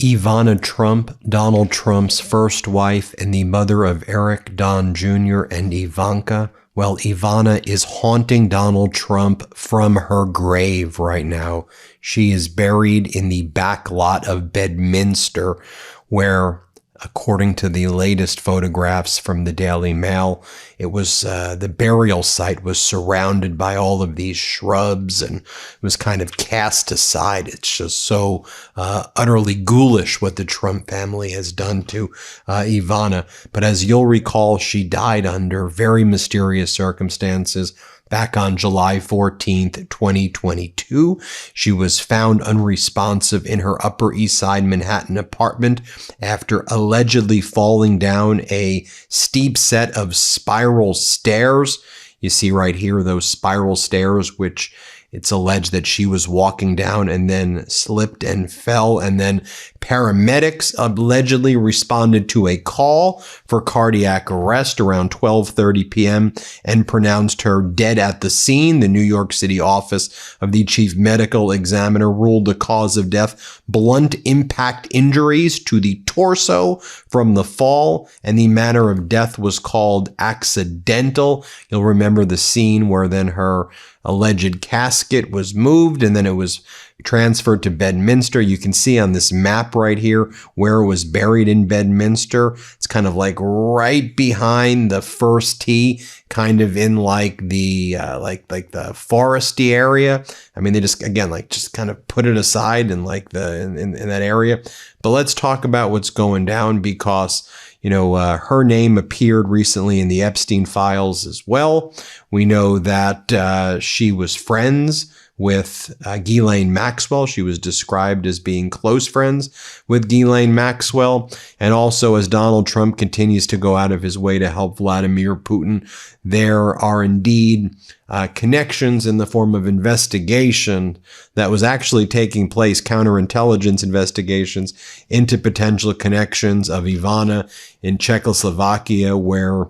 Ivana Trump, Donald Trump's first wife and the mother of Eric, Don Jr., and Ivanka. Well, Ivana is haunting Donald Trump from her grave right now. She is buried in the back lot of Bedminster, where, according to the latest photographs from the Daily Mail, it was the burial site was surrounded by all of these shrubs and was kind of cast aside. It's just so utterly ghoulish what the Trump family has done to Ivana. But as you'll recall, she died under very mysterious circumstances. Back on July 14th, 2022, she was found unresponsive in her Upper East Side Manhattan apartment after allegedly falling down a steep set of spiral stairs. You see right here those spiral stairs, which it's alleged that she was walking down and then slipped and fell, and then paramedics allegedly responded to a call for cardiac arrest around 12:30 p.m. and pronounced her dead at the scene. The New York City office of the chief medical examiner ruled the cause of death blunt impact injuries to the torso from the fall, and the manner of death was called accidental. You'll remember the scene where then her alleged casket was moved and then it was transferred to Bedminster. You can see on this map right here where it was buried in Bedminster. It's kind of like right behind the first tee, kind of in like the like the foresty area. I mean, they just, again, like just kind of put it aside in like in that area. But let's talk about what's going down, because her name appeared recently in the Epstein files as well. We know that she was friends with Ghislaine Maxwell. She was described as being close friends with Ghislaine Maxwell. And also, as Donald Trump continues to go out of his way to help Vladimir Putin, there are indeed connections in the form of investigation that was actually taking place, counterintelligence investigations into potential connections of Ivana in Czechoslovakia, where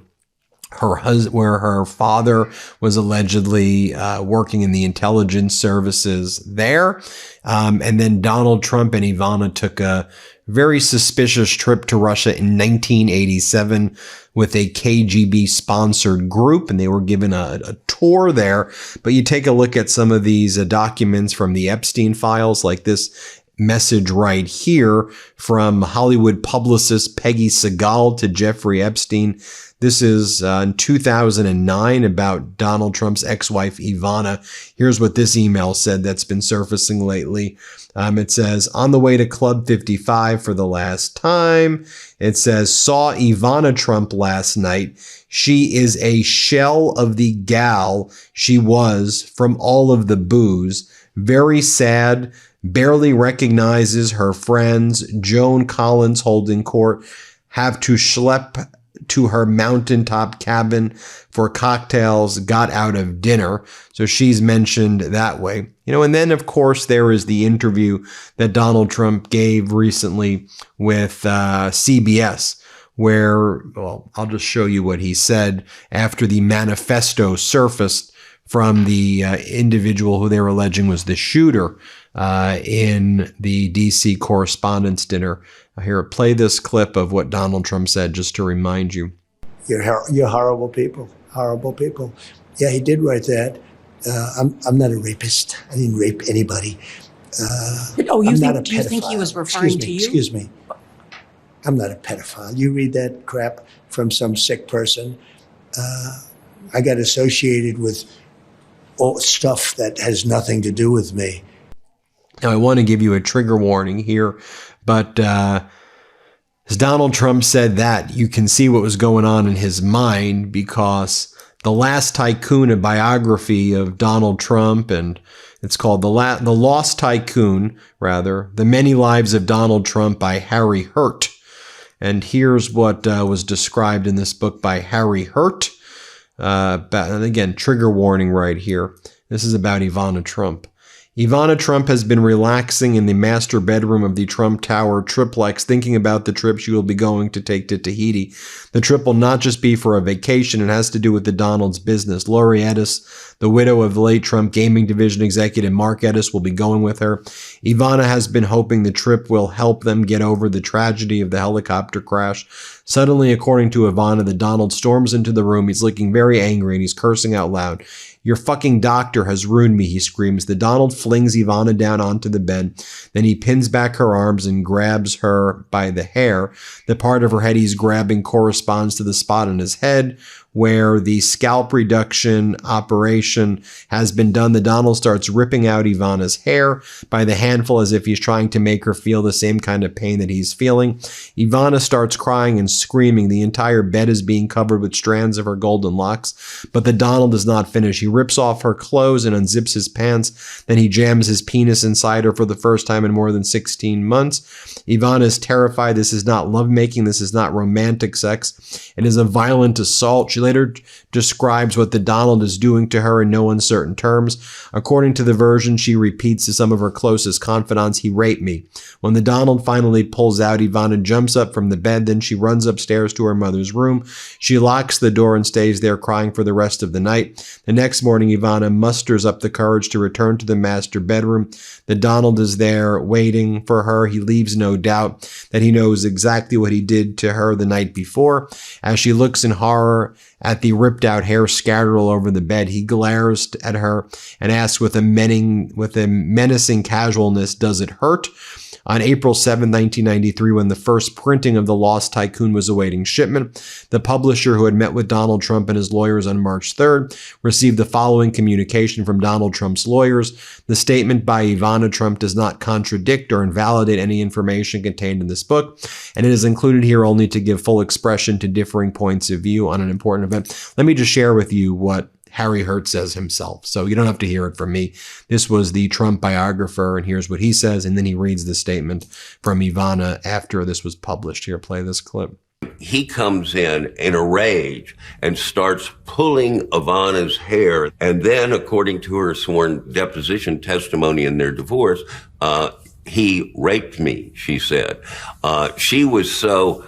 her father was allegedly working in the intelligence services there. And then Donald Trump and Ivana took a very suspicious trip to Russia in 1987 with a KGB-sponsored group, and they were given a tour there. But you take a look at some of these documents from the Epstein files, like this message right here from Hollywood publicist Peggy Segal to Jeffrey Epstein. This is in 2009 about Donald Trump's ex-wife, Ivana. Here's what this email said that's been surfacing lately. It says, on the way to Club 55 for the last time. It says, saw Ivana Trump last night. She is a shell of the gal she was from all of the booze. Very sad. Barely recognizes her friends. Joan Collins holding court. Have to schlep to her mountaintop cabin for cocktails, got out of dinner. So she's mentioned that way. And then, of course, there is the interview that Donald Trump gave recently with CBS, where, well, I'll just show you what he said after the manifesto surfaced from the individual who they were alleging was the shooter in the D.C. Correspondents' Dinner. Here, play this clip of what Donald Trump said, just to remind you. You're horrible people, horrible people. Yeah, he did write that. I'm not a rapist. I didn't rape anybody. Do you think he was referring to you? Excuse me. I'm not a pedophile. You read that crap from some sick person. I got associated with all stuff that has nothing to do with me. Now, I want to give you a trigger warning here, but as Donald Trump said that, you can see what was going on in his mind, because The Last Tycoon, a biography of Donald Trump, and it's called The Lost Tycoon, rather, The Many Lives of Donald Trump by Harry Hurt. And here's what was described in this book by Harry Hurt. And again, trigger warning right here. This is about Ivana Trump. Ivana Trump has been relaxing in the master bedroom of the Trump Tower triplex, thinking about the trip she will be going to take to Tahiti. The trip will not just be for a vacation. It has to do with the Donald's business. Lori Edis, the widow of the late Trump gaming division executive Mark Edis, will be going with her. Ivana has been hoping the trip will help them get over the tragedy of the helicopter crash. Suddenly, according to Ivana, the Donald storms into the room. He's looking very angry and he's cursing out loud. "Your fucking doctor has ruined me," he screams. The Donald flings Ivana down onto the bed. Then he pins back her arms and grabs her by the hair. The part of her head he's grabbing corresponds to the spot on his head where the scalp reduction operation has been done. The Donald starts ripping out Ivana's hair by the handful as if he's trying to make her feel the same kind of pain that he's feeling. Ivana starts crying and screaming. The entire bed is being covered with strands of her golden locks, but the Donald does not finish. He rips off her clothes and unzips his pants. Then he jams his penis inside her for the first time in more than 16 months. Ivana is terrified. This is not lovemaking. This is not romantic sex. It is a violent assault. She later describes what the Donald is doing to her in no uncertain terms. According to the version she repeats to some of her closest confidants, "He raped me." When the Donald finally pulls out, Ivana jumps up from the bed. Then she runs upstairs to her mother's room. She locks the door and stays there crying for the rest of the night. The next morning, Ivana musters up the courage to return to the master bedroom. The Donald is there waiting for her. He leaves no doubt that he knows exactly what he did to her the night before. As she looks in horror at the ripped out hair scattered all over the bed, he glares at her and asks with a menacing casualness, "Does it hurt?" On April 7, 1993, when the first printing of The Lost Tycoon was awaiting shipment, the publisher, who had met with Donald Trump and his lawyers on March 3rd, received the following communication from Donald Trump's lawyers. "The statement by Ivana Trump does not contradict or invalidate any information contained in this book, and it is included here only to give full expression to differing points of view on an important event." Let me just share with you what Harry Hurt says himself, so you don't have to hear it from me. This was the Trump biographer, and here's what he says, and then he reads the statement from Ivana after this was published. Here, play this clip. He comes in a rage and starts pulling Ivana's hair, and then, according to her sworn deposition testimony in their divorce, he raped me, she said. She was so...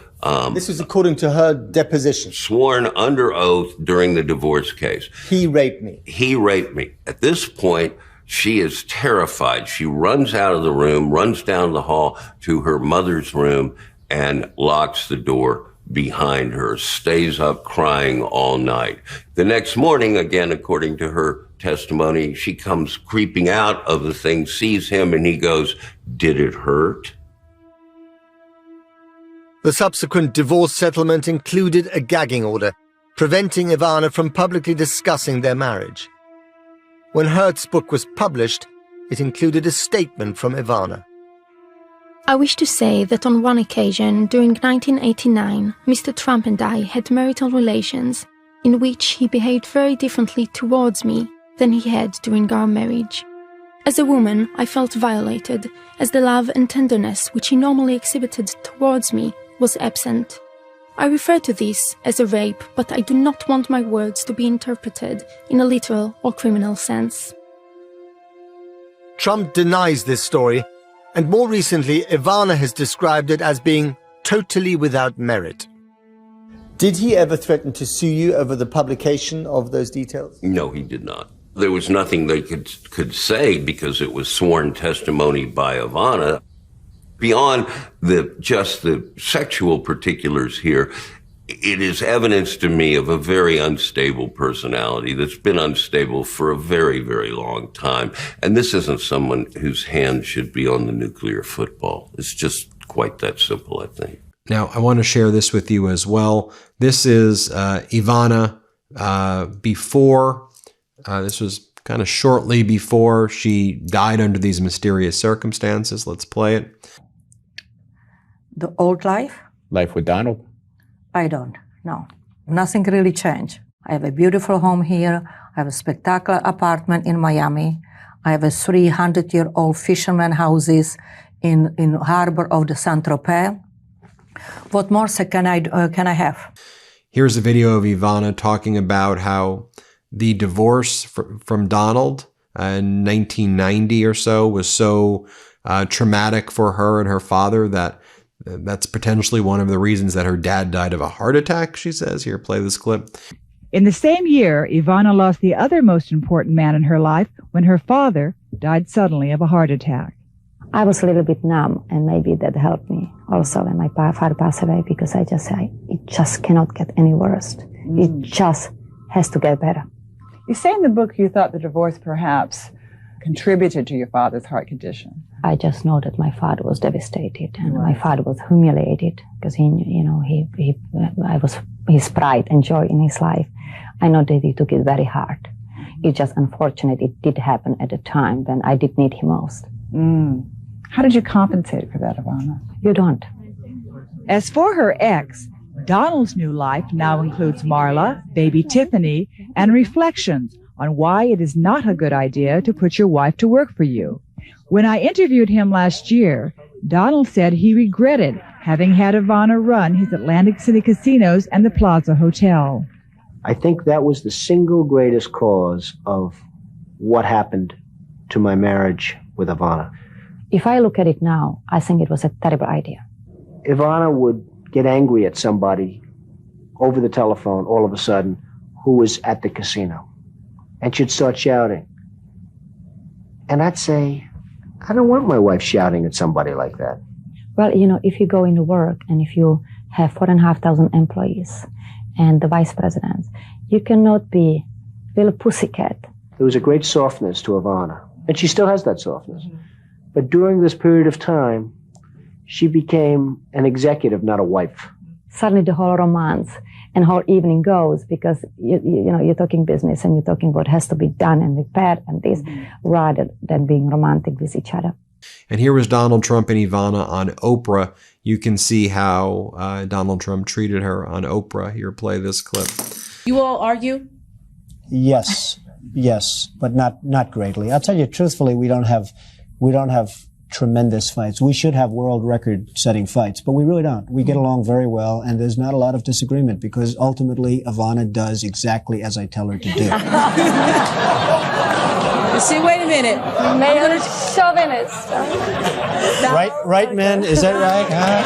this was according to her deposition. Sworn under oath during the divorce case. He raped me. He raped me. At this point, she is terrified. She runs out of the room, runs down the hall to her mother's room, and locks the door behind her, stays up crying all night. The next morning, again, according to her testimony, she comes creeping out of the thing, sees him, and he goes, "Did it hurt?" The subsequent divorce settlement included a gagging order, preventing Ivana from publicly discussing their marriage. When Hurt's book was published, it included a statement from Ivana. "I wish to say that on one occasion during 1989, Mr. Trump and I had marital relations in which he behaved very differently towards me than he had during our marriage. As a woman, I felt violated, as the love and tenderness which he normally exhibited towards me was absent. I refer to this as a rape, but I do not want my words to be interpreted in a literal or criminal sense." Trump denies this story, and more recently, Ivana has described it as being totally without merit. Did he ever threaten to sue you over the publication of those details? No, he did not. There was nothing they could say because it was sworn testimony by Ivana. Beyond just the sexual particulars here, it is evidence to me of a very unstable personality that's been unstable for a very, very long time. And this isn't someone whose hand should be on the nuclear football. It's just quite that simple, I think. Now, I want to share this with you as well. This is Ivana before. This was kind of shortly before she died under these mysterious circumstances. Let's play it. The old life? Life with Donald? I don't, no. Nothing really changed. I have a beautiful home here. I have a spectacular apartment in Miami. I have a 300-year-old fisherman houses in harbor of the Saint-Tropez. What more can I have? Here's a video of Ivana talking about how the divorce from Donald in 1990 or so was so traumatic for her and her father that's potentially one of the reasons that her dad died of a heart attack, she says. Here, play this clip. In the same year, Ivana lost the other most important man in her life when her father died suddenly of a heart attack. I was a little bit numb, and maybe that helped me also when my father passed away, because I just say, it just cannot get any worse. It just has to get better. You say in the book you thought the divorce perhaps contributed to your father's heart condition. I just know that my father was devastated, and my father was humiliated because I was his pride and joy in his life. I know that he took it very hard. It's just unfortunate it did happen at a time when I did need him most. How did you compensate for that, Ivana? You don't. As for her ex, Donald's new life now includes Marla, baby Tiffany, and reflections on why it is not a good idea to put your wife to work for you. When I interviewed him last year, Donald said he regretted having had Ivana run his Atlantic City casinos and the Plaza Hotel. I think that was the single greatest cause of what happened to my marriage with Ivana. If I look at it now, I think it was a terrible idea. Ivana would get angry at somebody over the telephone all of a sudden who was at the casino. And she'd start shouting. And I'd say, I don't want my wife shouting at somebody like that. Well, if you go into work and if you have 4,500 employees and the vice president, you cannot be a little pussycat. There was a great softness to Ivana, and she still has that softness. But during this period of time, she became an executive, not a wife. Suddenly the whole romance and whole evening goes because you're talking business and you're talking what has to be done and repaired and this, rather than being romantic with each other. And here was Donald Trump and Ivana on Oprah. You can see how Donald Trump treated her on Oprah. Here, play this clip. You all argue? Yes, but not greatly. I'll tell you truthfully, we don't have tremendous fights. We should have world record-setting fights, but we really don't. We get along very well, and there's not a lot of disagreement because ultimately Ivana does exactly as I tell her to do. See, wait a minute. Chauvinist. Right, men? Is that right? Huh?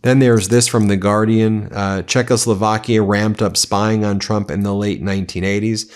Then there's this from The Guardian. Czechoslovakia ramped up spying on Trump in the late 1980s.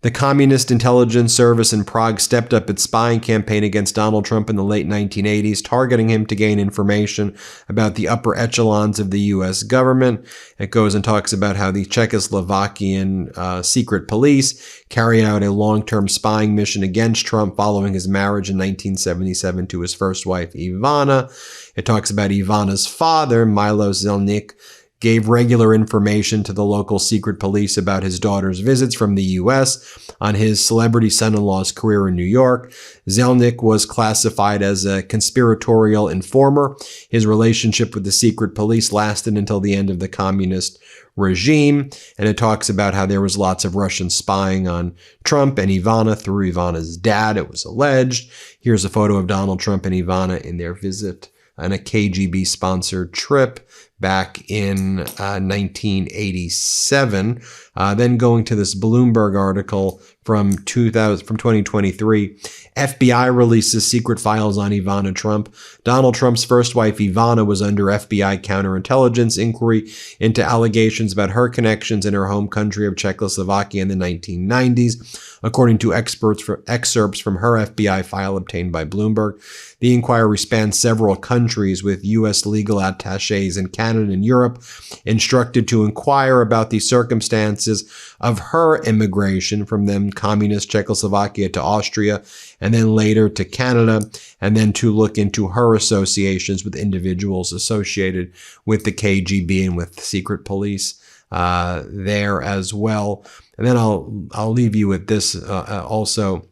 The Communist Intelligence Service in Prague stepped up its spying campaign against Donald Trump in the late 1980s, targeting him to gain information about the upper echelons of the U.S. government. It goes and talks about how the Czechoslovakian secret police carried out a long-term spying mission against Trump following his marriage in 1977 to his first wife, Ivana. It talks about Ivana's father, Milo Zelnik, gave regular information to the local secret police about his daughter's visits from the U.S. on his celebrity son-in-law's career in New York. Zelnik was classified as a conspiratorial informer. His relationship with the secret police lasted until the end of the communist regime, and it talks about how there was lots of Russian spying on Trump and Ivana through Ivana's dad, it was alleged. Here's a photo of Donald Trump and Ivana in their visit on a KGB-sponsored trip back in 1987. Then going to this Bloomberg article from 2023, FBI releases secret files on Ivana Trump. Donald Trump's first wife, Ivana, was under FBI counterintelligence inquiry into allegations about her connections in her home country of Czechoslovakia in the 1990s, according to excerpts from her FBI file obtained by Bloomberg. The inquiry spans several countries, with U.S. legal attaches in Canada and Europe instructed to inquire about the circumstances of her immigration from then communist Czechoslovakia to Austria, and then later to Canada, and then to look into her associations with individuals associated with the KGB and with secret police there as well. And then I'll leave you with this also.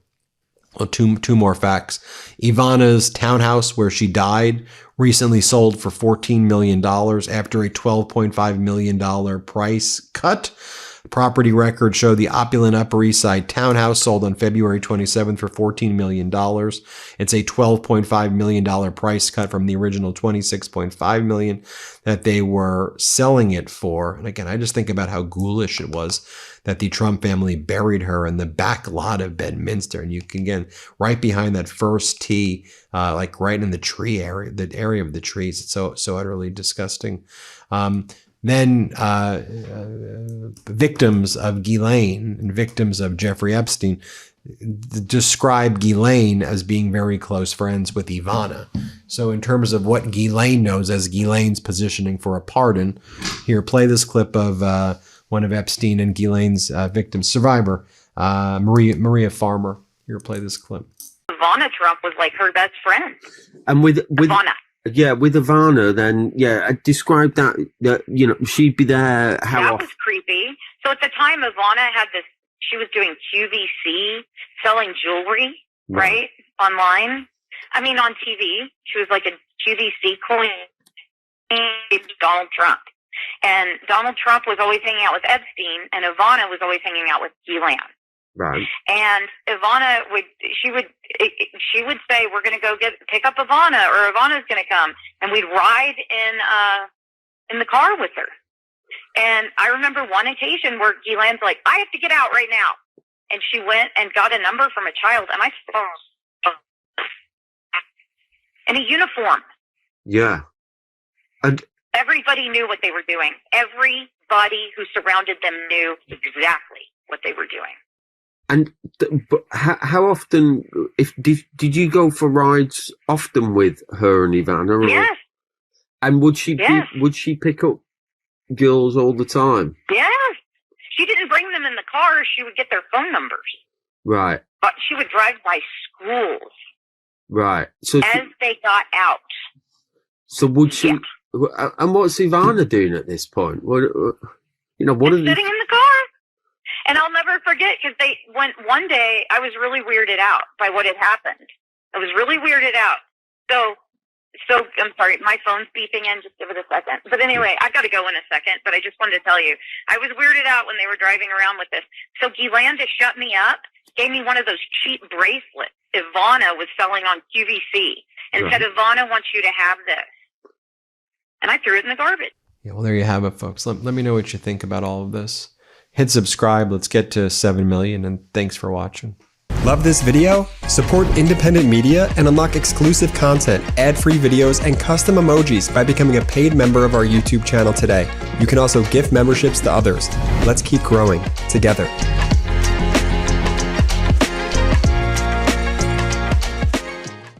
Well, two more facts. Ivana's townhouse where she died recently sold for $14 million after a $12.5 million price cut. Property records show the opulent Upper East Side townhouse sold on February 27th for $14 million. It's a $12.5 million price cut from the original $26.5 million that they were selling it for. And again, I just think about how ghoulish it was that the Trump family buried her in the back lot of Bedminster. And you can, again, right behind that first tee, like right in the tree area, the area of the trees. It's so utterly disgusting. Then victims of Ghislaine and victims of Jeffrey Epstein describe Ghislaine as being very close friends with Ivana. So in terms of what Ghislaine knows as Ghislaine's positioning for a pardon, here, play this clip of one of Epstein and Ghislaine's victims, survivor, Maria Farmer. Here, play this clip. Ivana Trump was like her best friend. And with Ivana. Yeah, with Ivana, then, I described that, you know, she'd be there. That was creepy. So at the time, Ivana had this, she was doing QVC, selling jewelry, right? Online. I mean, on TV. She was like a QVC queen. Donald Trump. And Donald Trump was always hanging out with Epstein, and Ivana was always hanging out with Ghislaine. Right. And Ivana would say, we're going to go pick up Ivana, or Ivana's going to come. And we'd ride in the car with her. And I remember one occasion where Ghislaine's like, I have to get out right now. And she went and got a number from a child, and I saw in a uniform. Yeah. And everybody knew what they were doing. Everybody who surrounded them knew exactly what they were doing. And but how often? Did you go for rides often with her and Ivana? Or, yes. And would she pick up girls all the time? Yes. She didn't bring them in the car. She would get their phone numbers. Right. But she would drive by schools. Right. So as they got out. So would she? Yeah. And what's Ivana doing at this point? What are they sitting in the car? And I'll never forget, because they went one day, I was really weirded out by what had happened. I was really weirded out. So I'm sorry, my phone's beeping in. Just give it a second. But anyway, I've got to go in a second, but I just wanted to tell you, I was weirded out when they were driving around with this. So Ghislaine, to shut me up, gave me one of those cheap bracelets Ivana was selling on QVC and said, Ivana wants you to have this. And I threw it in the garbage. Yeah, well, there you have it, folks. Let me know what you think about all of this. Hit subscribe. Let's get to 7 million, and thanks for watching. Love this video? Support independent media and unlock exclusive content, ad-free videos, and custom emojis by becoming a paid member of our YouTube channel today. You can also gift memberships to others. Let's keep growing together.